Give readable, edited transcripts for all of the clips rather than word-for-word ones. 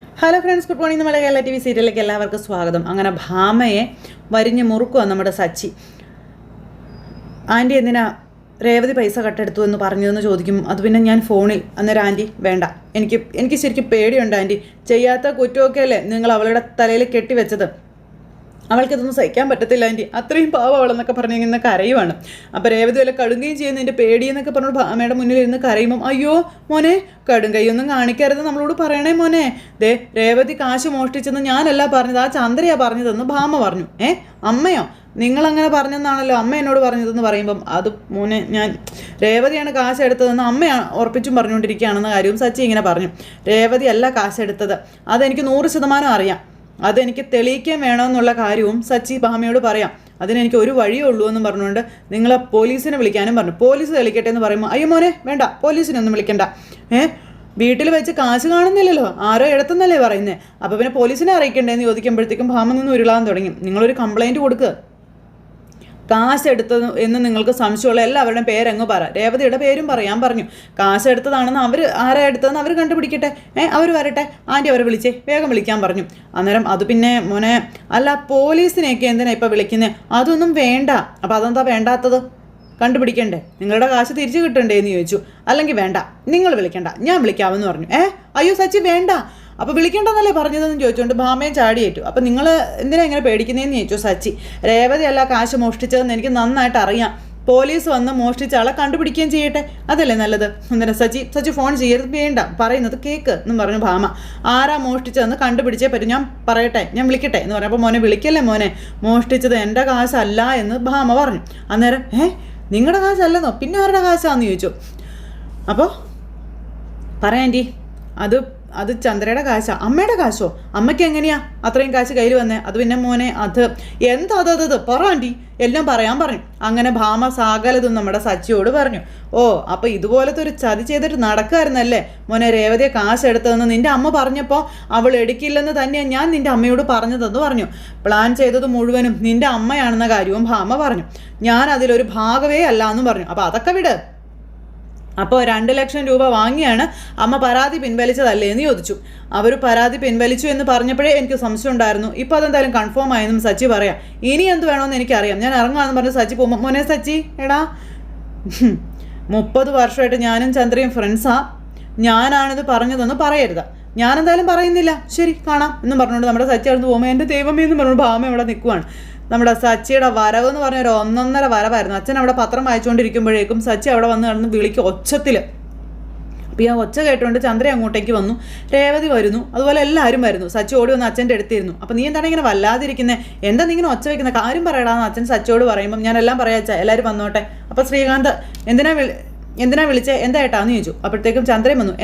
Hello friends, good morning. നമ്മുടെ Kerala TV സീരിയലിലേക്ക് എല്ലാവർക്കും സ്വാഗതം. അങ്ങനെ ഭാമയെ വരിഞ്ഞ് മുറുക്കുക നമ്മുടെ സച്ചി. ആൻറ്റി എന്തിനാ രേവതി പൈസ കട്ടെടുത്തു എന്ന് പറഞ്ഞതെന്ന് ചോദിക്കും. അത് പിന്നെ ഞാൻ ഫോണിൽ. അന്നേരം ആൻറ്റി വേണ്ട, എനിക്ക് ശരിക്കും പേടിയുണ്ട് ആൻറ്റി. ചെയ്യാത്ത കുറ്റമൊക്കെ അല്ലേ നിങ്ങൾ അവളുടെ തലയിൽ കെട്ടിവെച്ചത്. അവൾക്കിതൊന്നും സഹിക്കാൻ പറ്റത്തില്ല ആൻറ്റി, അത്രയും പാവം അവളെന്നൊക്കെ പറഞ്ഞ് ഇങ്ങനെ കരയുവാണ്. അപ്പോൾ രേവതി വല്ല കടുങ്കയും ചെയ്യുന്നതിൻ്റെ പേടിയെന്നൊക്കെ പറഞ്ഞു ഭാമയുടെ മുന്നിൽ ഇരുന്ന് കരയുമ്പം, അയ്യോ മോനെ കടുങ്കയൊന്നും കാണിക്കരുത് നമ്മളോട് പറയണേ മോനെ. ദേ രേവതി കാശ് മോഷ്ടിച്ചെന്ന് ഞാനല്ല പറഞ്ഞത്, ആ ചന്ദ്രയാ പറഞ്ഞതെന്ന് ഭാമ പറഞ്ഞു. അമ്മയോ നിങ്ങളങ്ങനെ പറഞ്ഞെന്നാണല്ലോ അമ്മ എന്നോട് പറഞ്ഞതെന്ന് പറയുമ്പം, അത് മോനെ ഞാൻ രേവതിയാണ് കാശ് എടുത്തതെന്ന് അമ്മയാണ് ഉറപ്പിച്ചും പറഞ്ഞുകൊണ്ടിരിക്കുകയാണെന്ന കാര്യവും സച്ചി ഇങ്ങനെ പറഞ്ഞു. രേവതി അല്ല കാശ് എടുത്തത്, അതെനിക്ക് 100% അറിയാം. അതെനിക്ക് തെളിയിക്കാൻ വേണമെന്നുള്ള കാര്യവും സച്ചി ഭാമയോട് പറയാം. അതിനെനിക്ക് ഒരു വഴിയേ ഉള്ളൂ എന്നും പറഞ്ഞുകൊണ്ട് നിങ്ങളെ പോലീസിനെ വിളിക്കാനും പറഞ്ഞു. പോലീസ് തെളിയിക്കട്ടെ എന്ന് പറയുമ്പോൾ, അയ്യോ മോനെ വേണ്ട, പോലീസിനൊന്നും വിളിക്കണ്ട. വീട്ടിൽ വെച്ച് കാശ് കാണുന്നില്ലല്ലോ, ആരോ എടുത്തെന്നല്ലേ പറയുന്നത്, അപ്പോൾ പിന്നെ പോലീസിനെ അറിയിക്കണ്ടേന്ന് ചോദിക്കുമ്പോഴത്തേക്കും ഭാമ നിന്ന് ഉരുളാൻ തുടങ്ങി. നിങ്ങളൊരു കംപ്ലൈൻറ്റ് കൊടുക്കുക, കാശ് എടുത്തത് എന്ന് നിങ്ങൾക്ക് സംശയമുള്ള എല്ലാവരുടെയും പേരങ്ങ് പറ. രേവതിയുടെ പേരും പറയാൻ പറഞ്ഞു. കാശ് എടുത്തതാണെന്ന് അവർ ആരാ എടുത്തതെന്ന് അവർ കണ്ടുപിടിക്കട്ടെ. അവർ വരട്ടെ, ആൻറ്റി അവരെ വിളിച്ചേ, വേഗം വിളിക്കാൻ പറഞ്ഞു. അന്നേരം അത് പിന്നെ മോനെ അല്ല പോലീസിനെയൊക്കെ എന്തിനാ ഇപ്പം വിളിക്കുന്നത്? അതൊന്നും വേണ്ട. അപ്പോൾ അതെന്താ വേണ്ടാത്തത്? കണ്ടുപിടിക്കണ്ടേ, നിങ്ങളുടെ കാശ് തിരിച്ചു കിട്ടണ്ടേ എന്ന് ചോദിച്ചു. അല്ലെങ്കിൽ വേണ്ട, നിങ്ങൾ വിളിക്കണ്ട, ഞാൻ വിളിക്കാമെന്ന് പറഞ്ഞു. അയ്യോ സച്ചി വേണ്ട, അപ്പോൾ വിളിക്കേണ്ടെന്നല്ലേ പറഞ്ഞതെന്ന് ചോദിച്ചുകൊണ്ട് ഭാമയും ചാടിയേറ്റു. അപ്പോൾ നിങ്ങൾ എന്തിനാ ഇങ്ങനെ പേടിക്കുന്നതെന്ന് ചോദിച്ചു സച്ചി. രേവതി അല്ല കാശ് മോഷ്ടിച്ചതെന്ന് എനിക്ക് നന്നായിട്ട് അറിയാം. പോലീസ് വന്ന് മോഷ്ടിച്ച ആളെ കണ്ടുപിടിക്കുകയും ചെയ്യട്ടെ, അതല്ലേ നല്ലത്. അന്നേരം സച്ചി ഫോൺ ചെയ്യരുത്, വേണ്ട, പറയുന്നത് കേക്ക് എന്നും പറഞ്ഞു ഭാമ. ആരാ മോഷ്ടിച്ചതെന്ന് കണ്ടുപിടിച്ചേ പറ്റും, ഞാൻ പറയട്ടെ, ഞാൻ വിളിക്കട്ടെ എന്ന് പറഞ്ഞപ്പോൾ, മോനെ വിളിക്കല്ലേ മോനെ, മോഷ്ടിച്ചത് എൻ്റെ കാശല്ല എന്ന് ഭാമ പറഞ്ഞു. അന്നേരം നിങ്ങളുടെ കാശല്ലെന്നോ, പിന്നെ ആരുടെ കാശാന്ന് ചോദിച്ചു. അപ്പോൾ പറയാൻറ്റി അത് ചന്ദ്രയുടെ കാശാ, അമ്മയുടെ കാശോ? അമ്മയ്ക്ക് എങ്ങനെയാ അത്രയും കാശ് കയ്യിൽ വന്നേ? അത് പിന്നെ മോനെ അത് എന്താ അത് പറ ആൻറ്റി, എല്ലാം പറയാൻ പറഞ്ഞു. അങ്ങനെ ഭാമ സാകലതും നമ്മുടെ സച്ചിയോട് പറഞ്ഞു. അപ്പോൾ ഇതുപോലത്തെ ഒരു ചതി ചെയ്തിട്ട് നടക്കായിരുന്നല്ലേ മോനെ രേവതിയെ കാശ് എടുത്തതെന്ന് നിൻ്റെ അമ്മ പറഞ്ഞപ്പോൾ അവൾ എടുക്കില്ലെന്ന് തന്നെയാണ് ഞാൻ നിൻ്റെ അമ്മയോട് പറഞ്ഞതെന്ന് പറഞ്ഞു. പ്ലാൻ ചെയ്തത് മുഴുവനും നിൻ്റെ അമ്മയാണെന്ന കാര്യവും ഭാമ പറഞ്ഞു. ഞാൻ അതിലൊരു ഭാഗമേ അല്ല എന്നും പറഞ്ഞു. അപ്പോൾ അതൊക്കെ വിട്. അപ്പോൾ 2 ലക്ഷം രൂപ വാങ്ങിയാണ് അമ്മ പരാതി പിൻവലിച്ചതല്ലേ എന്ന് ചോദിച്ചു. അവർ പരാതി പിൻവലിച്ചു എന്ന് പറഞ്ഞപ്പോഴേ എനിക്ക് സംശയം ഉണ്ടായിരുന്നു. ഇപ്പോൾ അതെന്തായാലും കൺഫേം ആയെന്നും സച്ചി പറയാം. ഇനി എന്ത് വേണമെന്ന് എനിക്കറിയാം, ഞാൻ ഇറങ്ങാമെന്ന് പറഞ്ഞ് സച്ചി പോകുമ്പോൾ, മോനെ സച്ചി എടാ 30 വർഷമായിട്ട് ഞാനും ചന്ദ്രയും ഫ്രണ്ട്സാ, ഞാനാണിത് പറഞ്ഞതെന്ന് പറയരുത്. ഞാനെന്തായാലും പറയുന്നില്ല, ശരി കാണാം എന്നും പറഞ്ഞുകൊണ്ട് നമ്മുടെ സച്ചി അവിടെ പോകുമ്പോൾ, എൻ്റെ ദൈവമേ എന്ന് പറഞ്ഞുകൊണ്ട് ഭാമ ഇവിടെ നിൽക്കുവാണ്. നമ്മുടെ സച്ചിയുടെ വരവ് എന്ന് പറഞ്ഞ ഒരു 1.5 വരവായിരുന്നു. അച്ഛൻ അവിടെ പത്രം വായിച്ചുകൊണ്ടിരിക്കുമ്പോഴേക്കും സച്ചി അവിടെ വന്ന് കിടന്ന് വിളിക്കും ഒച്ചത്തിൽ. അപ്പോൾ ആ ഒച്ച കേട്ടുകൊണ്ട് ചന്ദ്ര അങ്ങോട്ടേക്ക് വന്നു, രേവതി വരുന്നു, അതുപോലെ എല്ലാവരും വരുന്നു. സച്ചി ഓടി വന്ന് അച്ഛൻ്റെ അടുത്തിരുന്നു. അപ്പോൾ നീ എന്താണ് ഇങ്ങനെ വല്ലാതിരിക്കുന്നത്, എന്താ നീ ഇങ്ങനെ ഒച്ച വയ്ക്കുന്നത്, കാര്യം പറയടാന്ന് അച്ഛൻ സച്ചിയോട് പറയുമ്പം, ഞാൻ എല്ലാം പറയാച്ചാ, എല്ലാവരും വന്നോട്ടെ. അപ്പോൾ ശ്രീകാന്ത് എന്തിനാ വിളിച്ചേ, എന്താ ഏട്ടാന്ന് ചോദിച്ചു. അപ്പോഴത്തേക്കും ചന്ദ്രയും വന്നു.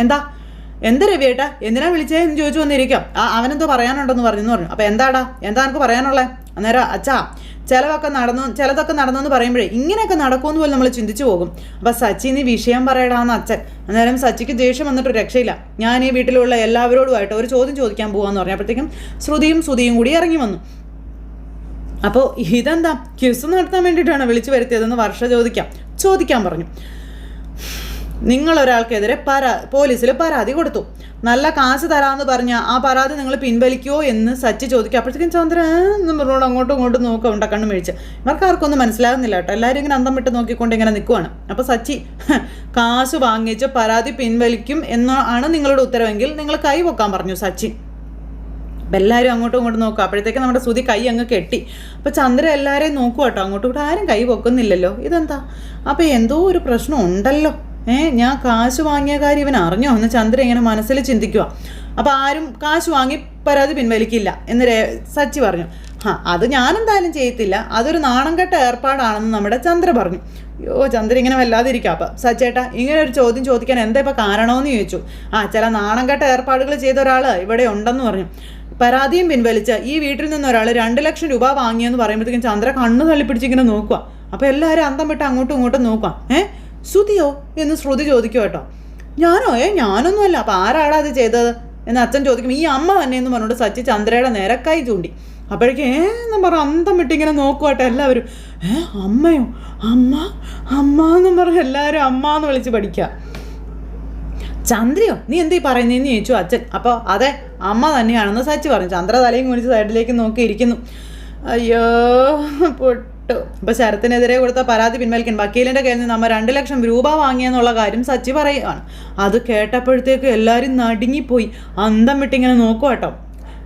എന്താ രവിയേട്ടാ എന്തിനാ വിളിച്ചേ എന്ന് ചോദിച്ചു വന്നിരിക്കാം. അവനെന്തോ പറയാനുണ്ടെന്ന് പറഞ്ഞു. അപ്പോൾ എന്താ എനിക്ക് പറയാനുള്ളത്? അന്നേരം അച്ഛാ ചിലതൊക്കെ നടന്നു എന്ന് പറയുമ്പോഴേ ഇങ്ങനെയൊക്കെ നടക്കുമെന്ന് പോലും നമ്മൾ ചിന്തിച്ചു പോകും. അപ്പോൾ സച്ചി നീ വിഷയം പറയടാന്ന് അച്ഛൻ. അന്നേരം സച്ചിക്ക് ദേഷ്യം വന്നിട്ട് രക്ഷയില്ല. ഞാൻ ഈ വീട്ടിലുള്ള എല്ലാവരോടുമായിട്ട് ഒരു ചോദ്യം ചോദിക്കാൻ പോകാമെന്ന് പറഞ്ഞു. അപ്പോഴത്തേക്കും ശ്രുതിയും കൂടി ഇറങ്ങി വന്നു. അപ്പോൾ ഇതെന്താ ക്വിസ് നടത്താൻ വേണ്ടിയിട്ടാണ് വിളിച്ചു വരുത്തിയതെന്ന് വർഷ ചോദിക്കാൻ പറഞ്ഞു. നിങ്ങളൊരാൾക്കെതിരെ പോലീസിൽ പരാതി കൊടുത്തു, നല്ല കാശ് തരാമെന്ന് പറഞ്ഞാൽ ആ പരാതി നിങ്ങൾ പിൻവലിക്കുമോ എന്ന് സച്ചി ചോദിക്കുക. അപ്പോഴത്തേക്കും ചന്ദ്ര എന്ന് പറഞ്ഞോട് അങ്ങോട്ടും ഇങ്ങോട്ടും നോക്കുക, കണ്ണു മേടിച്ച്. ഇവർക്ക് ആർക്കൊന്നും മനസ്സിലാകുന്നില്ല കേട്ടോ, എല്ലാവരും ഇങ്ങനെ അന്തം വിട്ട് നോക്കിക്കൊണ്ട് ഇങ്ങനെ നിൽക്കുവാണ്. അപ്പോൾ സച്ചി കാശ് വാങ്ങിച്ച് പരാതി പിൻവലിക്കും എന്നാണ് നിങ്ങളുടെ ഉത്തരവെങ്കിൽ നിങ്ങൾ കൈ പൊക്കാൻ പറഞ്ഞു സച്ചി. അപ്പം എല്ലാവരും അങ്ങോട്ടും ഇങ്ങോട്ടും നോക്കുക. അപ്പോഴത്തേക്കും നമ്മുടെ ശ്രുതി കൈ അങ്ങ് കെട്ടി. അപ്പോൾ ചന്ദ്ര എല്ലാവരെയും നോക്കുക കേട്ടോ, അങ്ങോട്ടും ഇങ്ങോട്ടും ആരും കൈ പൊക്കുന്നില്ലല്ലോ, ഇതെന്താ? അപ്പോൾ എന്തോ ഒരു പ്രശ്നം ഉണ്ടല്ലോ. ഞാൻ കാശ് വാങ്ങിയ കാര്യം ഇവൻ അറിഞ്ഞോ എന്ന് ചന്ദ്ര ഇങ്ങനെ മനസ്സിൽ ചിന്തിക്കുക. അപ്പോൾ ആരും കാശ് വാങ്ങി പരാതി പിൻവലിക്കില്ല എന്ന് സച്ചി പറഞ്ഞു. അത് ഞാനെന്തായാലും ചെയ്യത്തില്ല, അതൊരു നാണം കെട്ട ഏർപ്പാടാണെന്ന് നമ്മുടെ ചന്ദ്ര പറഞ്ഞു. ചന്ദ്ര ഇങ്ങനെ വല്ലാതിരിക്കുക. അപ്പം സച്ചേട്ടാ ഇങ്ങനെ ഒരു ചോദ്യം ചോദിക്കാൻ എന്താ ഇപ്പോൾ കാരണമെന്ന് ചോദിച്ചു. ചില നാണം കെട്ട ഏർപ്പാടുകൾ ചെയ്ത ഒരാൾ ഇവിടെ ഉണ്ടെന്ന് പറഞ്ഞു. പരാതിയും പിൻവലിച്ച് ഈ വീട്ടിൽ നിന്ന് ഒരാൾ 2 ലക്ഷം രൂപ വാങ്ങിയെന്ന് പറയുമ്പോഴത്തേക്കും ചന്ദ്ര കണ്ണ് തള്ളിപ്പിടിച്ചിങ്ങനെ നോക്കുക. അപ്പോൾ എല്ലാവരും അന്തം വിട്ട് അങ്ങോട്ടും ഇങ്ങോട്ടും നോക്കുക. ശ്രുതിയോ എന്ന് ശ്രുതി ചോദിക്കും കേട്ടോ. ഞാനൊന്നുമല്ല. അപ്പോൾ ആരാടാ അത് ചെയ്തത് എന്ന് അച്ഛൻ ചോദിക്കും. ഈ അമ്മ തന്നെ എന്ന് പറഞ്ഞുകൊണ്ട് സച്ചി ചന്ദ്രയുടെ നേരെ കൈ ചൂണ്ടി. അപ്പോഴേക്കും എന്നും പറഞ്ഞ് അന്തം വിട്ടിങ്ങനെ നോക്കുവാട്ടെ എല്ലാവരും. അമ്മയോ, അമ്മ എന്നും പറഞ്ഞ് എല്ലാവരും അമ്മ എന്ന് വിളിച്ച് പഠിക്കുക. ചന്ദ്രയോ നീ എന്തീ പറയുന്നതെന്ന് ചോദിച്ചു അച്ഛൻ. അപ്പോൾ അതെ അമ്മ തന്നെയാണെന്ന് സച്ചി പറഞ്ഞു. ചന്ദ്ര തലയും കുനിച്ച് സൈഡിലേക്ക് നോക്കിയിരിക്കുന്നു. അയ്യോ പൊട്ടു. അപ്പോൾ ശരത്തിനെതിരെ കൊടുത്ത പരാതി പിൻവലിക്കാൻ വക്കീലിൻ്റെ കയ്യിൽ നിന്ന് അമ്മ 2 ലക്ഷം രൂപ വാങ്ങിയെന്നുള്ള കാര്യം സച്ചി പറയുകയാണ്. അത് കേട്ടപ്പോഴത്തേക്ക് എല്ലാവരും നടുങ്ങിപ്പോയി, അന്തം വിട്ടിങ്ങനെ നോക്കുക കേട്ടോ.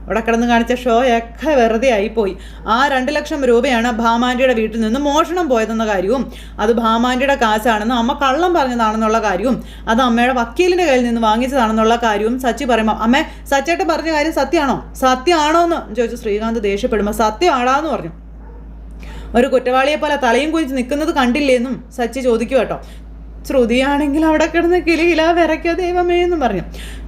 അവിടെ കിടന്ന് കാണിച്ച ഷോയൊക്കെ വെറുതെ ആയിപ്പോയി. ആ 2 ലക്ഷം രൂപയാണ് ഭാമാൻ്റിയുടെ വീട്ടിൽ നിന്ന് മോഷണം പോയതെന്ന കാര്യവും അത് ഭാമാൻ്റിയുടെ കാശാണെന്ന് അമ്മ കള്ളം പറഞ്ഞതാണെന്നുള്ള കാര്യവും അത് അമ്മയുടെ വക്കീലിൻ്റെ കയ്യിൽ നിന്ന് വാങ്ങിച്ചതാണെന്നുള്ള കാര്യവും സച്ചി പറയുമ്പോൾ അമ്മേ സച്ചേട്ടൻ പറഞ്ഞ കാര്യം സത്യമാണോ എന്ന് ചോദിച്ചു ശ്രീകാന്ത് ദേഷ്യപ്പെടുമ്പോൾ സത്യമാടാന്ന് പറഞ്ഞു. ഒരു കുറ്റവാളിയെ പോലെ തലയും കുനിച്ച് നിൽക്കുന്നത് കണ്ടില്ലേന്നും സച്ചി ചോദിക്കും കേട്ടോ. ശ്രുതിയാണെങ്കിൽ അവിടെ കിടന്ന് കിലികില വിറയ്ക്കോ ദൈവമേ എന്നും പറഞ്ഞു.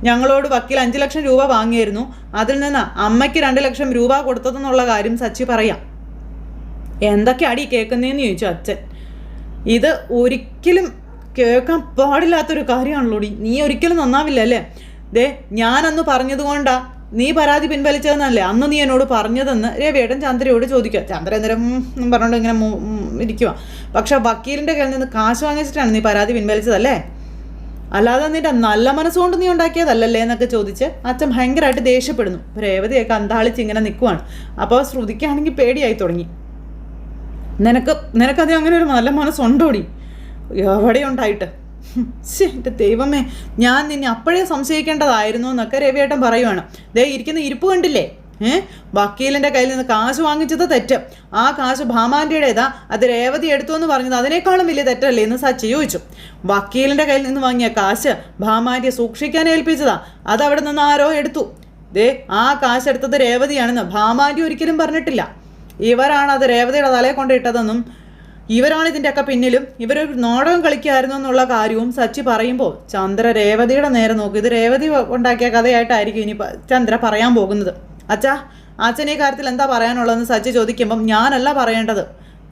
ഞങ്ങളോട് വക്കീൽ 5 ലക്ഷം രൂപ വാങ്ങിയിരുന്നു, അതിൽ നിന്ന് അമ്മയ്ക്ക് 2 ലക്ഷം രൂപ കൊടുത്തതെന്നുള്ള കാര്യം സച്ചി പറയാം. എന്തൊക്കെ അടി കേൾക്കുന്നതെന്ന് ചോദിച്ചു അച്ഛൻ. ഇത് ഒരിക്കലും കേൾക്കാൻ പാടില്ലാത്തൊരു കാര്യമാണല്ലോടി, നീ ഒരിക്കലും നന്നാവില്ല അല്ലേ? ദേ ഞാനന്ന് പറഞ്ഞതുകൊണ്ടാ നീ പരാതി പിൻവലിച്ചതെന്നല്ലേ അന്ന് നീ എന്നോട് പറഞ്ഞതെന്ന് രവിയേട്ടൻ ചന്ദ്രയോട് ചോദിക്കുക. ചന്ദ്ര എന്തേരം പറഞ്ഞുകൊണ്ട് ഇങ്ങനെ ഇരിക്കുക. പക്ഷെ വക്കീലിൻ്റെ കയ്യിൽ നിന്ന് കാശ് വാങ്ങിച്ചിട്ടാണ് നീ പരാതി പിൻവലിച്ചതല്ലേ, അല്ലാതെ നിന്റെ നല്ല മനസ്സുകൊണ്ട് നീ ഉണ്ടാക്കിയതല്ലല്ലേ എന്നൊക്കെ ചോദിച്ച് അച്ഛൻ ഭയങ്കരമായിട്ട് ദേഷ്യപ്പെടുന്നു. രേവതിയൊക്കെ അന്താളിച്ച് ഇങ്ങനെ നിൽക്കുവാണ്. അപ്പോൾ ശ്രുതിക്കാണെങ്കിൽ പേടിയായി തുടങ്ങി. നിനക്കത് അങ്ങനെ ഒരു നല്ല മനസ്സുണ്ടോടി? എവിടെ ഉണ്ടായിട്ട്? എൻ്റെ ദൈവമേ, ഞാൻ നിന്നെ അപ്പോഴേ സംശയിക്കേണ്ടതായിരുന്നു എന്നൊക്കെ രവിയേട്ടൻ പറയുവാണ്. ദേ ഇരിക്കുന്ന ഇരിപ്പ് കണ്ടില്ലേ? വക്കീലിൻ്റെ കയ്യിൽ നിന്ന് കാശ് വാങ്ങിച്ചത് തെറ്റ്, ആ കാശ് ഭാമാൻ്റിയുടേതാ, അത് രേവതി എടുത്തു എന്ന് പറഞ്ഞത് അതിനേക്കാളും വലിയ തെറ്റല്ലേ എന്ന് സച്ചി ചോദിച്ചു. വക്കീലിൻ്റെ കയ്യിൽ നിന്ന് വാങ്ങിയ കാശ് ഭാമാൻ്റിയെ സൂക്ഷിക്കാൻ ഏൽപ്പിച്ചതാ, അതവിടെ നിന്ന് ആരോ എടുത്തു. ദേ ആ കാശ് എടുത്തത് രേവതിയാണെന്ന് ഭാമാൻ്റി ഒരിക്കലും പറഞ്ഞിട്ടില്ല. ഇവരാണ് അത് രേവതിയുടെ തലയെ കൊണ്ടിട്ടതെന്നും ഇവരാണ് ഇതിൻ്റെയൊക്കെ പിന്നിലും ഇവരൊരു നാടകം കളിക്കായിരുന്നു എന്നുള്ള കാര്യവും സച്ചി പറയുമ്പോൾ ചന്ദ്ര രേവതിയുടെ നേരെ നോക്കി. ഇത് രേവതി ഉണ്ടാക്കിയ കഥയായിട്ടായിരിക്കും ഇനി ചന്ദ്ര പറയാൻ പോകുന്നത്. അച്ഛൻ ഈ കാര്യത്തിൽ എന്താ പറയാനുള്ളതെന്ന് സച്ചി ചോദിക്കുമ്പം ഞാനല്ല പറയേണ്ടത്,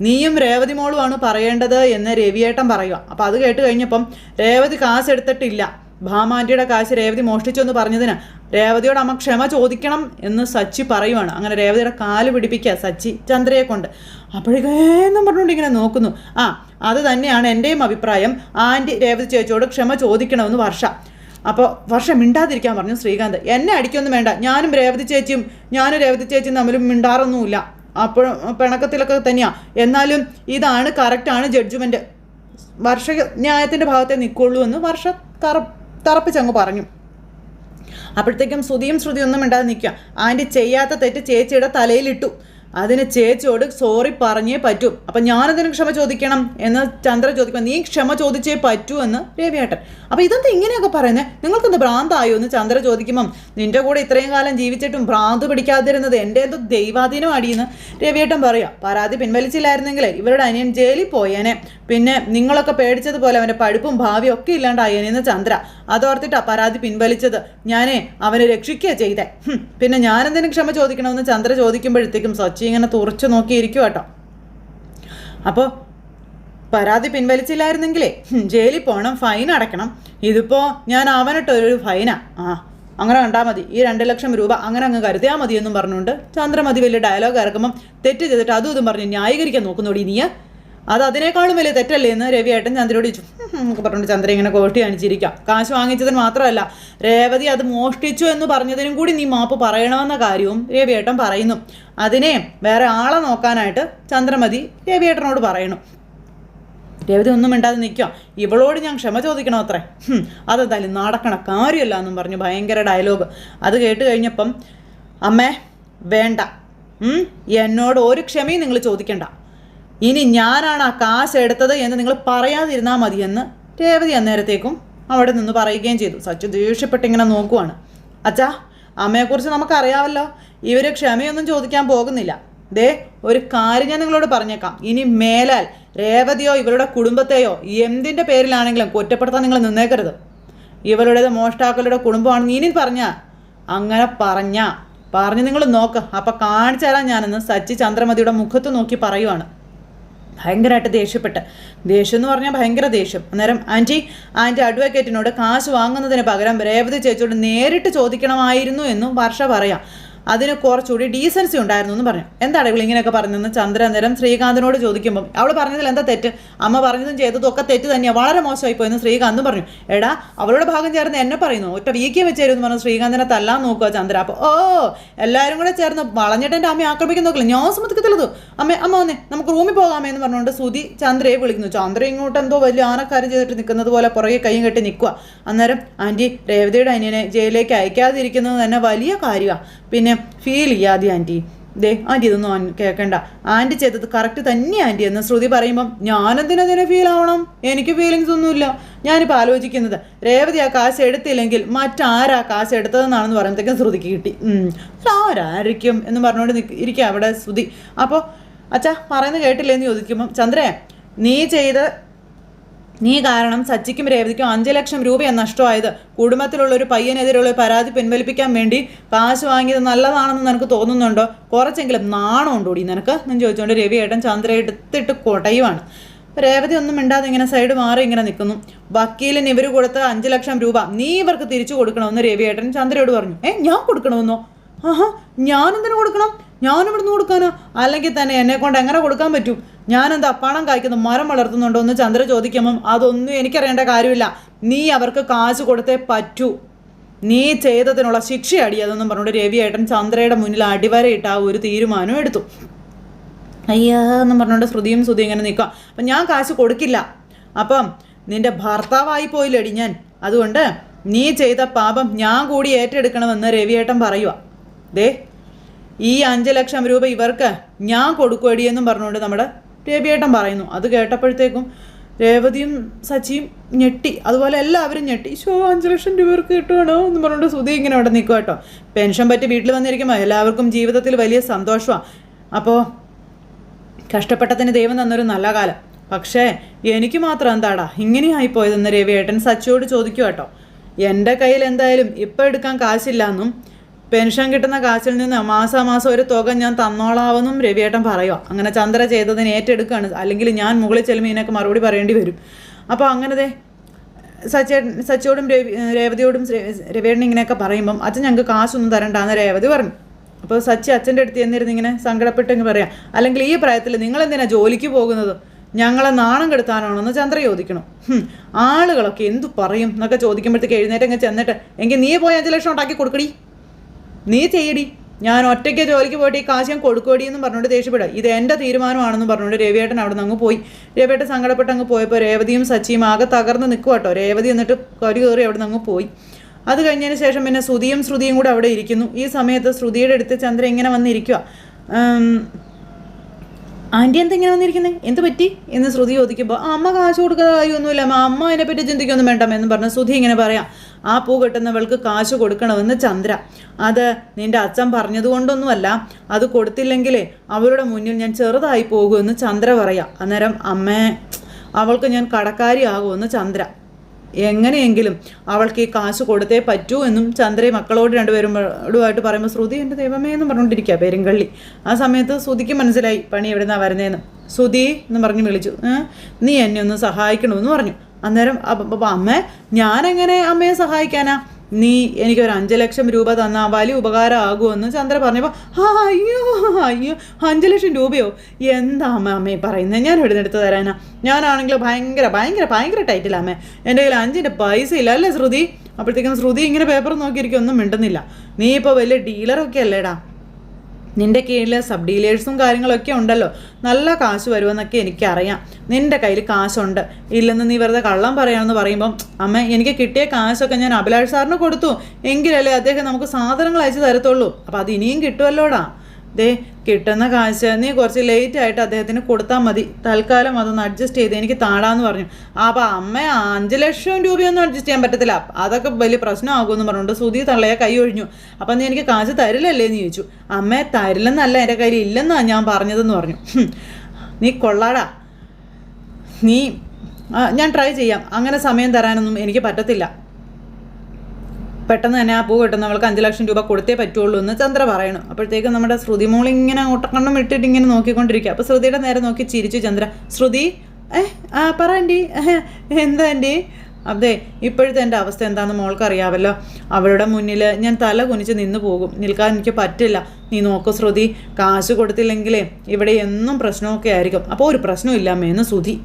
നീയും രേവതി മോളുമാണ് പറയേണ്ടത് എന്ന് രവിയേട്ടൻ പറയുക. അപ്പോൾ അത് കേട്ട് കഴിഞ്ഞപ്പം രേവതി കാശ് എടുത്തിട്ടില്ല, ഭാമാൻ്റിയുടെ കാശ് രേവതി മോഷ്ടിച്ചു എന്ന് പറഞ്ഞതിന് രേവതിയോട് അമ്മ ക്ഷമ ചോദിക്കണം എന്ന് സച്ചി പറയുവാണ്. അങ്ങനെ രേവതിയുടെ കാല് പിടിപ്പിക്കുക സച്ചി ചന്ദ്രയെ കൊണ്ട്. അപ്പോഴേക്കും പറഞ്ഞുകൊണ്ട് ഇങ്ങനെ നോക്കുന്നു. അത് തന്നെയാണ് എൻ്റെയും അഭിപ്രായം, ആൻറ്റി രേവതി ചേച്ചിയോട് ക്ഷമ ചോദിക്കണമെന്ന് വർഷ. അപ്പോൾ വർഷ മിണ്ടാതിരിക്കാൻ പറഞ്ഞു ശ്രീകാന്ത്. എന്നെ അടിക്കൊന്നും വേണ്ട, ഞാനും രേവതി ചേച്ചിയും തമ്മിലും മിണ്ടാറൊന്നുമില്ല, അപ്പോഴും പിണക്കത്തിലൊക്കെ തന്നെയാണ്. എന്നാലും ഇതാണ് കറക്റ്റാണ് ജഡ്ജ്മെൻറ്റ്, വർഷ ന്യായത്തിൻ്റെ ഭാഗത്തെ നിൽക്കുള്ളൂ എന്ന് വർഷ തറപ്പിച്ചങ്ങ് പറഞ്ഞു. അപ്പോഴത്തേക്കും ശ്രുതിയും ഒന്നും മിണ്ടാതെ നിൽക്കുക. ആൻറ്റി ചെയ്യാത്ത തെറ്റ് ചേച്ചിയുടെ തലയിലിട്ടു, അതിന് ചേച്ചിയോട് സോറി പറഞ്ഞേ പറ്റൂ, അപ്പം ഞാനതിന് ക്ഷമ ചോദിക്കണം എന്ന് ചന്ദ്ര ചോദിക്കുമ്പോൾ നീ ക്ഷമ ചോദിച്ചേ പറ്റൂ എന്ന് രവിയേട്ടൻ. അപ്പോൾ ഇതെന്താ ഇങ്ങനെയൊക്കെ പറയുന്നത്, നിങ്ങൾക്കെന്ത് ഭ്രാന്തായോ എന്ന് ചന്ദ്ര ചോദിക്കുമ്പം നിൻ്റെ കൂടെ ഇത്രയും കാലം ജീവിച്ചിട്ടും ഭ്രാന്ത് പിടിക്കാതിരുന്നത് എൻ്റെ എന്തോ ദൈവാധീനം അടിയെന്ന് രവിയേട്ടൻ പറയുക. പരാതി പിൻവലിച്ചില്ലായിരുന്നെങ്കിൽ ഇവരുടെ അനിയൻ ജയിലിൽ പോയേനെ, പിന്നെ നിങ്ങളൊക്കെ പേടിച്ചതുപോലെ അവൻ്റെ പഠിപ്പും ഭാവിയും ഒക്കെ ഇല്ലാണ്ടായേനെന്ന് ചന്ദ്ര. അതോർത്തിട്ടാ പരാതി പിൻവലിച്ചത്, ഞാനേ അവനെ രക്ഷിക്കുക ചെയ്തേ, പിന്നെ ഞാനെന്തിനും ക്ഷമ ചോദിക്കണമെന്ന് ചന്ദ്ര ചോദിക്കുമ്പോഴത്തേക്കും സച്ചി ഇങ്ങനെ തുറച്ചു നോക്കിയിരിക്കും കേട്ടോ. അപ്പോൾ പരാതി പിൻവലിച്ചില്ലായിരുന്നെങ്കിലേ ജയിലിൽ പോകണം, ഫൈൻ അടയ്ക്കണം, ഇതിപ്പോൾ ഞാൻ അവനിട്ടൊരു ഫൈനാ, അങ്ങനെ കണ്ടാൽ മതി, ഈ 2 ലക്ഷം രൂപ അങ്ങനെ അങ്ങ് കരുതിയാൽ മതി എന്നും പറഞ്ഞുകൊണ്ട് ചന്ദ്രമതി വലിയ ഡയലോഗ് ഇറക്കുമ്പം തെറ്റ് ചെയ്തിട്ട് അതും ഇതും പറഞ്ഞ് ന്യായീകരിക്കാൻ നോക്കുന്നോടി നീ, അത് അതിനേക്കാളും വലിയ തെറ്റല്ലേ എന്ന് രവിയേട്ടൻ ചന്ദ്രയോട് ചോദിച്ചു. നമുക്ക് പറഞ്ഞുകൊണ്ട് ചന്ദ്ര ഇങ്ങനെ കോട്ടി കാണിച്ചിരിക്കാം. കാശ് വാങ്ങിച്ചതിന് മാത്രമല്ല രേവതി അത് മോഷ്ടിച്ചു എന്ന് പറഞ്ഞതിനും കൂടി നീ മാപ്പ് പറയണമെന്ന കാര്യവും രവിയേട്ടൻ പറയുന്നു. അതിനെ വേറെ ആളെ നോക്കാനായിട്ട് ചന്ദ്രമതി രവിയേട്ടനോട് പറയണു. രേവതി ഒന്നും മിണ്ടാതെ നിൽക്കുക. ഇവളോട് ഞാൻ ക്ഷമ ചോദിക്കണോ അത്രേ, അതെന്തായാലും നടക്കണ കാര്യമല്ല എന്നും പറഞ്ഞു ഭയങ്കര ഡയലോഗ്. അത് കേട്ട് കഴിഞ്ഞപ്പം അമ്മേ വേണ്ട, എന്നോട് ഒരു ക്ഷമയും നിങ്ങൾ ചോദിക്കണ്ട, ഇനി ഞാനാണ് ആ കാശ് എടുത്തത് എന്ന് നിങ്ങൾ പറയാതിരുന്നാൽ മതിയെന്ന് രേവതി അന്നേരത്തേക്കും അവിടെ നിന്ന് പറയുകയും ചെയ്തു. സച്ചു ദേഷ്യപ്പെട്ടിങ്ങനെ നോക്കുവാണ്. അച്ഛാ അമ്മയെക്കുറിച്ച് നമുക്കറിയാമല്ലോ, ഇവർ ക്ഷമയൊന്നും ചോദിക്കാൻ പോകുന്നില്ല. ദേ ഒരു കാര്യം ഞാൻ നിങ്ങളോട് പറഞ്ഞേക്കാം, ഇനി മേലാൽ രേവതിയോ ഇവരുടെ കുടുംബത്തെയോ എന്തിൻ്റെ പേരിലാണെങ്കിലും കുറ്റപ്പെടുത്താൻ നിങ്ങൾ നിന്നേക്കരുത്. ഇവരുടേത് മോഷ്ടാക്കളുടെ കുടുംബമാണെന്ന് ഇനി അങ്ങനെ പറഞ്ഞ് നിങ്ങൾ നോക്ക്, അപ്പം കാണിച്ചു തരാം ഞാനെന്ന് സച്ചി ചന്ദ്രമതിയുടെ മുഖത്ത് നോക്കി പറയുവാണ്. ഭയങ്കരമായിട്ട് ദേഷ്യം എന്ന് പറഞ്ഞാൽ ഭയങ്കര ദേഷ്യം. അന്നേരം ആൻറ്റി അഡ്വക്കേറ്റിനോട് കാശ് വാങ്ങുന്നതിന് പകരം രേവതി ചേച്ചിയോട് നേരിട്ട് ചോദിക്കണമായിരുന്നു എന്നും വർഷ പറയാം. അതിന് കുറച്ചുകൂടി ഡീസൻസി ഉണ്ടായിരുന്നു എന്ന് പറഞ്ഞു. എന്താണ് ഇവൾ ഇങ്ങനെയൊക്കെ പറഞ്ഞതെന്ന് ചന്ദ്ര അന്നേരം ശ്രീകാന്തിനോട് ചോദിക്കുമ്പം അവൾ പറഞ്ഞതിൽ എന്താ തെറ്റ്? അമ്മ പറഞ്ഞതും ചെയ്തതും ഒക്കെ തെറ്റ് തന്നെയാണ്, വളരെ മോശമായി പോയെന്ന് ശ്രീകാന്തും പറഞ്ഞു. എടാ അവളുടെ ഭാഗം ചേർന്ന് എന്നെ പറയുന്നു, ഒറ്റ വീക്കി വെച്ചേരുമെന്ന് പറഞ്ഞു ശ്രീകാന്തിനെ തല്ലാൻ നോക്കുക ചന്ദ്ര. അപ്പോൾ എല്ലാവരും കൂടെ ചേർന്ന് വളഞ്ഞിട്ട് എൻ്റെ അമ്മയെ ആക്രമിക്കാൻ നോക്കില്ല, ഞാൻ സമ്മതിക്കത്തുള്ളത്. അമ്മ വന്നേ നമുക്ക് റൂമിൽ പോകാമേ എന്ന് പറഞ്ഞുകൊണ്ട് സുധി ചന്ദ്രയെ വിളിക്കുന്നു. ചന്ദ്ര ഇങ്ങോട്ട് എന്തോ വലിയ ആനക്കാരം ചെയ്തിട്ട് നിൽക്കുന്നത് പോലെ പുറകെ കൈയും കെട്ടി നിൽക്കുക. അന്നേരം ആൻറ്റി രേവതിയുടെ അനിയനെ ജയിലിലേക്ക് അയക്കാതിരിക്കുന്നത് തന്നെ വലിയ കാര്യമാണ്, പിന്നെ ഫീൽ ചെയ്യാതെ ആൻറ്റി. ആൻറ്റി ഇതൊന്നും കേൾക്കണ്ട, ആൻറ്റി ചെയ്തത് കറക്റ്റ് തന്നെയാണ് ആൻറ്റി എന്ന് ശ്രുതി പറയുമ്പം ഞാനെന്തിനതിനെ ഫീൽ ആവണം? എനിക്ക് ഫീലിങ്സ് ഒന്നുമില്ല. ഞാനിപ്പോൾ ആലോചിക്കുന്നത് രേവതി ആ കാശ് എടുത്തില്ലെങ്കിൽ മറ്റാരാ കാശ് എടുത്തതെന്നാണെന്ന് പറയുമ്പോഴത്തേക്കും ശ്രുതിക്ക് കിട്ടി. ആരായിരിക്കും എന്ന് പറഞ്ഞുകൊണ്ട് ഇരിക്കുക അവിടെ ശ്രുതി. അപ്പോൾ അച്ഛാ പറയുന്നത് കേട്ടില്ലേന്ന് ചോദിക്കുമ്പം ചന്ദ്രേ, നീ കാരണം സച്ചിക്കും രേവതിക്കും 5 ലക്ഷം രൂപയാണ് നഷ്ടമായത്. കുടുംബത്തിലുള്ളൊരു പയ്യനെതിരെയുള്ള പരാതി പിൻവലിപ്പിക്കാൻ വേണ്ടി കാശ് വാങ്ങിയത് നല്ലതാണെന്ന് നിനക്ക് തോന്നുന്നുണ്ടോ? കുറച്ചെങ്കിലും നാണം ഉണ്ടോടി നിനക്ക് എന്ന് ചോദിച്ചുകൊണ്ട് രവിയേട്ടൻ ചന്ദ്ര എടുത്തിട്ട് കൊടയുവാണ്. രേവതി ഒന്നും മിണ്ടാതെ ഇങ്ങനെ സൈഡ് മാറി ഇങ്ങനെ നിൽക്കുന്നു. വക്കീലിന് ഇവർ കൊടുത്ത 5 ലക്ഷം രൂപ നീ ഇവർക്ക് തിരിച്ചു കൊടുക്കണമെന്ന് രവിയേട്ടൻ ചന്ദ്രയോട് പറഞ്ഞു. ഞാൻ കൊടുക്കണമെന്നോ? ഞാനെന്തിനു കൊടുക്കണം? ഞാനിവിടുന്ന് കൊടുക്കാനോ? അല്ലെങ്കിൽ തന്നെ എന്നെ കൊണ്ട് എങ്ങനെ കൊടുക്കാൻ പറ്റും? ഞാനെന്താ പണം കായ്ക്കുന്ന മരം വളർത്തുന്നുണ്ടോ എന്ന് ചന്ദ്ര ചോദിക്കുമ്പം അതൊന്നും എനിക്കറിയേണ്ട കാര്യമില്ല. നീ അവർക്ക് കാശ് കൊടുത്തേ പറ്റൂ. നീ ചെയ്തതിനുള്ള ശിക്ഷ അടിയതെന്നും പറഞ്ഞുകൊണ്ട് രവിയേട്ടൻ ചന്ദ്രയുടെ മുന്നിൽ അടിവരയിട്ട് ആ ഒരു തീരുമാനം എടുത്തു. അയ്യാന്നും പറഞ്ഞുകൊണ്ട് ശ്രുതിയും ഇങ്ങനെ നിൽക്കുക. അപ്പം ഞാൻ കാശ് കൊടുക്കില്ല. അപ്പം നിന്റെ ഭർത്താവായി പോയില്ലടി ഞാൻ, അതുകൊണ്ട് നീ ചെയ്ത പാപം ഞാൻ കൂടി ഏറ്റെടുക്കണമെന്ന് രവിയേട്ടൻ പറയുക. ഈ 5 ലക്ഷം രൂപ ഇവർക്ക് ഞാൻ കൊടുക്കുവടിയെന്നും പറഞ്ഞുകൊണ്ട് നമ്മുടെ രവിയേട്ടൻ പറയുന്നു. അത് കേട്ടപ്പോഴത്തേക്കും രേവതിയും സച്ചിയും ഞെട്ടി, അതുപോലെ എല്ലാവരും ഞെട്ടി. 5 ലക്ഷം രൂപ ഇവർക്ക് കിട്ടുവാണോ എന്ന് പറഞ്ഞുകൊണ്ട് ശ്രുതി ഇങ്ങനെ അവിടെ നിൽക്കുക കേട്ടോ. പെൻഷൻ പറ്റി വീട്ടിൽ വന്നിരിക്കുമ്പോൾ എല്ലാവർക്കും ജീവിതത്തിൽ വലിയ സന്തോഷമാണ്. അപ്പോൾ കഷ്ടപ്പെട്ടതിന് ദൈവം തന്നൊരു നല്ല കാലം, പക്ഷേ എനിക്ക് മാത്രം എന്താടാ ഇങ്ങനെയായിപ്പോയതെന്ന് രവിയേട്ടൻ സച്ചിയോട് ചോദിക്കുക കേട്ടോ. എൻ്റെ കയ്യിൽ എന്തായാലും ഇപ്പോൾ എടുക്കാൻ കാശില്ലാന്നും പെൻഷൻ കിട്ടുന്ന കാശിൽ നിന്ന് മാസാമാസം ഒരു തുക ഞാൻ തന്നോളാവെന്നും രവിയേട്ടൻ പറയുക. അങ്ങനെ ചന്ദ്ര ചെയ്തതിന് ഏറ്റെടുക്കുകയാണ്, അല്ലെങ്കിൽ ഞാൻ മുകളിൽ ചെല്ലുമ്പോൾ ഇതിനൊക്കെ മറുപടി പറയേണ്ടി വരും. അപ്പോൾ അങ്ങനത്തെ സച്ചിയോടും രേവതിയോടും രവിയേട്ടൻ ഇങ്ങനെയൊക്കെ പറയുമ്പം അച്ഛൻ ഞങ്ങൾക്ക് കാശൊന്നും തരണ്ടാന്ന് രേവതി പറഞ്ഞു. അപ്പോൾ സച്ചി അച്ഛൻ്റെ അടുത്ത് എന്നിരുന്ന് ഇങ്ങനെ സങ്കടപ്പെട്ടെങ്കിൽ പറയാം, അല്ലെങ്കിൽ ഈ പ്രായത്തിൽ നിങ്ങളെന്തിനാണ് ജോലിക്ക് പോകുന്നത്? ഞങ്ങളെ നാണം കെടുത്താനാണെന്ന് ചന്ദ്ര ചോദിക്കണം. ആളുകളൊക്കെ എന്തു പറയും എന്നൊക്കെ ചോദിക്കുമ്പോഴത്തേക്ക് എഴുന്നേറ്റങ്ങ് ചെന്നിട്ട് എങ്കിൽ നീ പോയി 5 ലക്ഷം ഉണ്ടാക്കി കൊടുക്കടി, നീ ചെയ്യടി, ഞാൻ ഒറ്റയ്ക്ക് ജോലിക്ക് പോയിട്ട് ഈ കാശ് ഞാൻ കൊടുക്കുവടി എന്നും പറഞ്ഞുകൊണ്ട് ദേഷ്യപ്പെടുക. ഇത് എൻ്റെ തീരുമാനമാണെന്ന് പറഞ്ഞുകൊണ്ട് രവിയേട്ടൻ അവിടെ നിന്ന് അങ്ങ് പോയി. രവിയേട്ടൻ സങ്കടപ്പെട്ട് അങ്ങ് പോയപ്പോൾ രേവതിയും സച്ചിയും ആകെ തകർന്ന് നിൽക്കുക കേട്ടോ. രേവതി എന്നിട്ട് കരി കയറി അവിടെ നിന്ന് അങ്ങ് പോയി. അത് കഴിഞ്ഞതിന് ശേഷം പിന്നെ ശ്രുതിയും കൂടെ അവിടെ ഇരിക്കുന്നു. ഈ സമയത്ത് ശ്രുതിയുടെ അടുത്ത് ചന്ദ്ര ഇങ്ങനെ വന്നിരിക്കുക. ആൻറ്റി എന്തെങ്ങനെ വന്നിരിക്കുന്നത്, എന്ത് പറ്റി എന്ന് ശ്രുതി ചോദിക്കുമ്പോൾ അമ്മ കാശ് കൊടുക്കാതെ കാര്യമൊന്നുമില്ല അമ്മ അതിനെപ്പറ്റി ചിന്തിക്കൊന്നും വേണ്ടാം എന്ന് പറഞ്ഞ് ശ്രുതി ഇങ്ങനെ പറയാം. ആ പൂ കെട്ടുന്നവൾക്ക് കാശ് കൊടുക്കണമെന്ന് ചന്ദ്ര. അത് നിൻ്റെ അച്ഛൻ പറഞ്ഞതുകൊണ്ടൊന്നുമല്ല, അത് കൊടുത്തില്ലെങ്കിലേ അവരുടെ മുന്നിൽ ഞാൻ ചെറുതായി പോകുമെന്ന് ചന്ദ്ര പറയാം. അന്നേരം അവൾക്ക് ഞാൻ കടക്കാരിയാകുമെന്ന് ചന്ദ്ര. എങ്ങനെയെങ്കിലും അവൾക്ക് ഈ കാശ് കൊടുത്തേ പറ്റൂ എന്നും ചന്ദ്രയെ മക്കളോട് രണ്ടുപേരുമായിട്ട് പറയുമ്പോൾ ശ്രുതി എൻ്റെ ദൈവമേ എന്ന് പറഞ്ഞുകൊണ്ടിരിക്കുക പെരുങ്കള്ളി. ആ സമയത്ത് ശ്രുതിക്ക് മനസ്സിലായി പണി എവിടുന്നാണ് വരുന്നതെന്ന്. ശ്രുതി എന്ന് പറഞ്ഞ് വിളിച്ചു. നീ എന്നെ ഒന്ന് സഹായിക്കണമെന്ന് പറഞ്ഞു. അന്നേരം ഞാനെങ്ങനെ അമ്മയെ സഹായിക്കാനാ? നീ എനിക്കൊരു 5 ലക്ഷം രൂപ തന്നാൽ വലിയ ഉപകാരമാകുമെന്ന് ചന്ദ്ര പറഞ്ഞപ്പോൾ അയ്യോ 5 ലക്ഷം രൂപയോ? എന്താ അമ്മയെ പറയുന്നത്? ഞാൻ ഇവിടെ നിന്ന് എടുത്ത് തരാനാ? ഞാനാണെങ്കിൽ ഭയങ്കര ടൈറ്റിലാ എൻ്റെ കയ്യിൽ 5ൻ്റെ പൈസ ഇല്ല അല്ലേ ശ്രുതി? അപ്പോഴത്തേക്കും ശ്രുതി ഇങ്ങനെ പേപ്പർ നോക്കിയിരിക്കും, ഒന്നും മിണ്ടുന്നില്ല. നീ ഇപ്പോൾ വലിയ ഡീലറൊക്കെ അല്ലേടാ, നിൻ്റെ കീഴിൽ സബ് ഡീലേഴ്സും കാര്യങ്ങളൊക്കെ ഉണ്ടല്ലോ, നല്ല കാശ് വരുമെന്നൊക്കെ എനിക്കറിയാം. നിൻ്റെ കയ്യിൽ കാശുണ്ട്, ഇല്ലെന്ന് നീ വെറുതെ കള്ളം പറയാമെന്ന് പറയുമ്പം എനിക്ക് കിട്ടിയ കാശൊക്കെ ഞാൻ അഭിലാഷ് സാറിന് കൊടുത്തു, എങ്കിലല്ലേ അദ്ദേഹം നമുക്ക് സാധനങ്ങൾ അയച്ചു തരത്തുള്ളൂ. അപ്പോൾ അത് ഇനിയും കിട്ടുമല്ലോടാ. കിട്ടുന്ന കാശ് നീ കുറച്ച് ലേറ്റായിട്ട് അദ്ദേഹത്തിന് കൊടുത്താൽ മതി, തൽക്കാലം അതൊന്ന് അഡ്ജസ്റ്റ് ചെയ്ത് എനിക്ക് താടാന്ന് പറഞ്ഞു. അപ്പോൾ 5 ലക്ഷം രൂപയൊന്നും അഡ്ജസ്റ്റ് ചെയ്യാൻ പറ്റത്തില്ല, അതൊക്കെ വലിയ പ്രശ്നമാകുമെന്ന് പറഞ്ഞുകൊണ്ട് ശ്രുതി തള്ളയെ കൈ ഒഴിഞ്ഞു. അപ്പം നീ എനിക്ക് കാശ് തരില്ലല്ലേ എന്ന് ചോദിച്ചു. തരില്ലെന്നല്ല, എൻ്റെ കയ്യിൽ ഇല്ലെന്നാണ് ഞാൻ പറഞ്ഞതെന്ന് പറഞ്ഞു. നീ കൊള്ളാടാ, ഞാൻ ട്രൈ ചെയ്യാം, അങ്ങനെ സമയം തരാനൊന്നും എനിക്ക് പറ്റത്തില്ല. പെട്ടെന്ന് തന്നെ ആ പൂ കെട്ടുന്നവൾക്ക് 5 ലക്ഷം രൂപ കൊടുത്തേ പറ്റുള്ളൂ എന്ന് ചന്ദ്ര പറയണം. അപ്പോഴത്തേക്കും നമ്മുടെ ശ്രുതി മോളി ഇങ്ങനെ ഒട്ടക്കണ്ണം ഇട്ടിട്ട് ഇങ്ങനെ നോക്കിക്കൊണ്ടിരിക്കുക. അപ്പോൾ ശ്രുതിയുടെ നേരെ നോക്കി ചിരിച്ചു ചന്ദ്ര. ശ്രുതി പറ ആൻറ്റി, എന്താ ആൻറ്റി? അതെ, ഇപ്പോഴത്തെ എൻ്റെ അവസ്ഥ എന്താണെന്ന് മോൾക്ക് അറിയാമല്ലോ. അവളുടെ മുന്നിൽ ഞാൻ തല കുനിച്ച് നിന്ന് പോകും. നിൽക്കാൻ എനിക്ക് പറ്റില്ല. നീ നോക്കൂ ശ്രുതി, കാശ് കൊടുത്തില്ലെങ്കിലേ ഇവിടെ എന്നും പ്രശ്നമൊക്കെ ആയിരിക്കും. അപ്പോൾ ഒരു പ്രശ്നമില്ലാമേന്ന് സുധി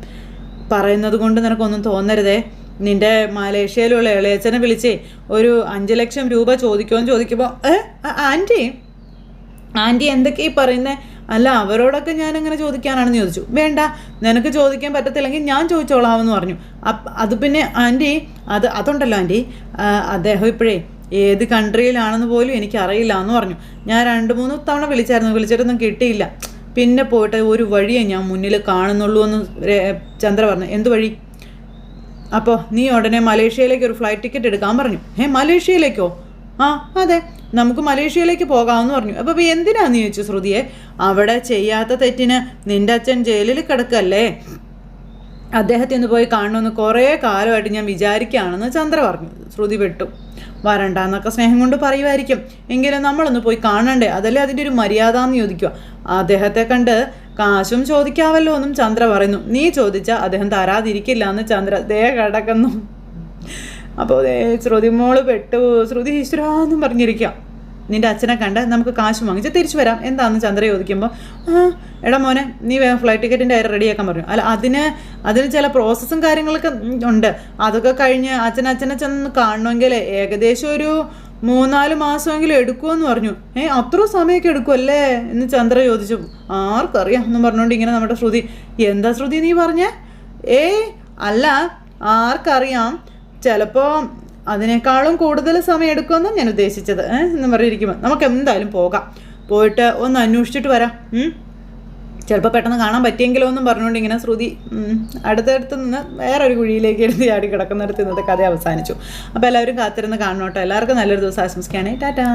പറയുന്നത് കൊണ്ട് നിനക്കൊന്നും തോന്നരുതേ. നിൻ്റെ മലേഷ്യയിലുള്ള ഇളയച്ചനെ വിളിച്ചേ ഒരു 5 ലക്ഷം രൂപ ചോദിക്കുമ്പോൾ ആൻറ്റി എന്തൊക്കെയാ പറയുന്നത്? അല്ല, അവരോടൊക്കെ ഞാനങ്ങനെ ചോദിക്കാനാണെന്ന് ചോദിച്ചു. വേണ്ട, നിനക്ക് ചോദിക്കാൻ പറ്റത്തില്ലെങ്കിൽ ഞാൻ ചോദിച്ചോളാമെന്ന് പറഞ്ഞു. അത് പിന്നെ ആൻറ്റി അതുണ്ടല്ലോ ആൻറ്റി, അദ്ദേഹം ഇപ്പോഴേ ഏത് കൺട്രിയിലാണെന്ന് പോലും എനിക്കറിയില്ല എന്ന് പറഞ്ഞു. ഞാൻ 2-3 തവണ വിളിച്ചിട്ടൊന്നും കിട്ടിയില്ല. പിന്നെ പോയിട്ട് ഒരു വഴിയേ ഞാൻ മുന്നിൽ കാണുന്നുള്ളൂ എന്ന് ചന്ദ്ര പറഞ്ഞു. എന്ത് വഴി? അപ്പോൾ നീ ഉടനെ മലേഷ്യയിലേക്ക് ഒരു ഫ്ലൈറ്റ് ടിക്കറ്റ് എടുക്കാൻ പറഞ്ഞു. മലേഷ്യയിലേക്കോ? ആ അതെ, നമുക്ക് മലേഷ്യയിലേക്ക് പോകാമെന്ന് പറഞ്ഞു. അപ്പോൾ എന്തിനാന്ന് ചോദിച്ചു ശ്രുതിയെ. അവിടെ ചെയ്യാത്ത തെറ്റിന് നിൻ്റെ അച്ഛൻ ജയിലിൽ കിടക്കല്ലേ, അദ്ദേഹത്തെ ഒന്ന് പോയി കാണണമെന്ന് കുറേ കാലമായിട്ട് ഞാൻ വിചാരിക്കുകയാണെന്ന് ചന്ദ്ര പറഞ്ഞു. ശ്രുതി വിട്ടു. വരണ്ടെന്നൊക്കെ സ്നേഹം കൊണ്ട് പറയുമായിരിക്കും, എങ്കിലും നമ്മളൊന്ന് പോയി കാണണ്ടേ, അതല്ലേ അതിൻ്റെ ഒരു മര്യാദ എന്ന് ചോദിക്കുക. അദ്ദേഹത്തെ കണ്ട് കാശും ചോദിക്കാവല്ലോ എന്നും ചന്ദ്ര പറയുന്നു. നീ ചോദിച്ചാൽ അദ്ദേഹം തരാതിരിക്കില്ല എന്ന് ചന്ദ്ര കിടക്കുന്നു. അപ്പോൾ ശ്രുതി മോള് പെട്ടു. ശ്രുതി ഈശ്വരാന്നും പറഞ്ഞിരിക്കുക. നിൻ്റെ അച്ഛനെ കണ്ട് നമുക്ക് കാശ് വാങ്ങിച്ച് തിരിച്ചു വരാം എന്താണെന്ന് ചന്ദ്ര ചോദിക്കുമ്പോൾ, എടാ മോനെ, നീ ഫ്ലൈറ്റ് ടിക്കറ്റിൻ്റെ കാര്യം റെഡിയാക്കാൻ പറഞ്ഞു. അല്ല, അതിന് ചില പ്രോസസ്സും കാര്യങ്ങളൊക്കെ ഉണ്ട്. അതൊക്കെ കഴിഞ്ഞ് അച്ഛനെ ചെന്ന് കാണണമെങ്കിൽ ഏകദേശം ഒരു 3-4 മാസമെങ്കിലും എടുക്കുമെന്ന് പറഞ്ഞു. അത്ര സമയമൊക്കെ എടുക്കുമല്ലേ എന്ന് ചന്ദ്ര ചോദിച്ചു. ആർക്കറിയാം എന്നും പറഞ്ഞുകൊണ്ട് ഇങ്ങനെ നമ്മുടെ ശ്രുതി, എന്താ ശ്രുതി നീ പറഞ്ഞേ? അല്ല, ആർക്കറിയാം, ചിലപ്പോൾ അതിനേക്കാളും കൂടുതൽ സമയം എടുക്കുമെന്നാണ് ഞാൻ ഉദ്ദേശിച്ചത് എന്ന് പറഞ്ഞിരിക്കുമ്പോൾ നമുക്ക് എന്തായാലും പോകാം, പോയിട്ട് ഒന്ന് അന്വേഷിച്ചിട്ട് വരാം, ചിലപ്പോൾ പെട്ടെന്ന് കാണാൻ പറ്റിയെങ്കിലോ എന്നും പറഞ്ഞുകൊണ്ട് ഇങ്ങനെ ശ്രുതി അടുത്തടുത്ത് നിന്ന് വേറൊരു കുഴിയിലേക്ക് എടുത്ത് ചാടി കിടക്കുന്നിടത്ത് ഇന്നത്തെ കഥ അവസാനിച്ചു. അപ്പോൾ എല്ലാവരും കാത്തിരുന്ന് കാണണം കേട്ടോ. എല്ലാവർക്കും നല്ലൊരു ദിവസം ആശംസിക്കുകയാണ്. ടാറ്റാ.